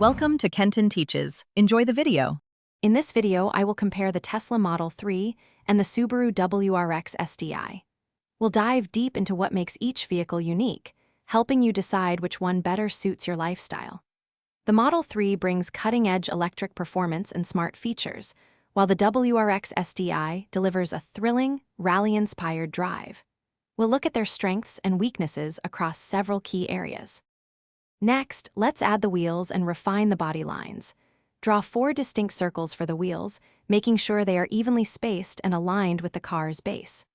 Welcome to Kenton Teaches. Enjoy the video. In this video, I will compare the Tesla Model 3 and the Subaru WRX SDI. We'll dive deep into what makes each vehicle unique, helping you decide which one better suits your lifestyle. The Model 3 brings cutting-edge electric performance and smart features, while the WRX SDI delivers a thrilling, rally-inspired drive. We'll look at their strengths and weaknesses across several key areas. Next, let's add the wheels and refine the body lines. Draw 4 distinct circles for the wheels, making sure they are evenly spaced and aligned with the car's base.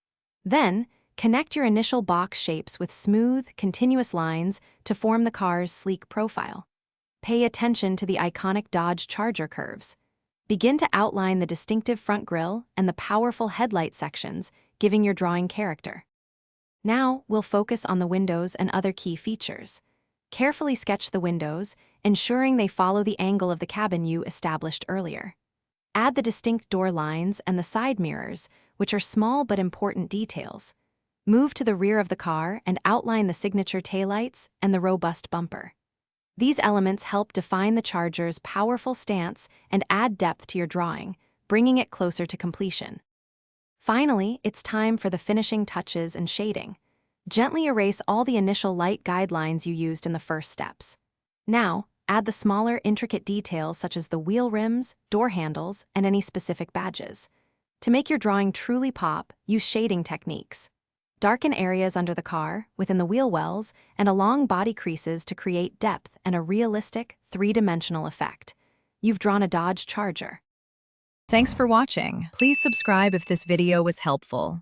Then, connect your initial box shapes with smooth, continuous lines to form the car's sleek profile. Pay attention to the iconic Dodge Charger curves. Begin to outline the distinctive front grille and the powerful headlight sections, giving your drawing character. Now, we'll focus on the windows and other key features. Carefully sketch the windows, ensuring they follow the angle of the cabin you established earlier. Add the distinct door lines and the side mirrors, which are small but important details. Move to the rear of the car and outline the signature taillights and the robust bumper. These elements help define the Charger's powerful stance and add depth to your drawing, bringing it closer to completion. Finally, it's time for the finishing touches and shading. Gently erase all the initial light guidelines you used in the first steps. Now, add the smaller, intricate details such as the wheel rims, door handles, and any specific badges. To make your drawing truly pop, use shading techniques. Darken areas under the car, within the wheel wells, and along body creases to create depth and a realistic, three-dimensional effect. You've drawn a Dodge Charger. Thanks for watching. Please subscribe if this video was helpful.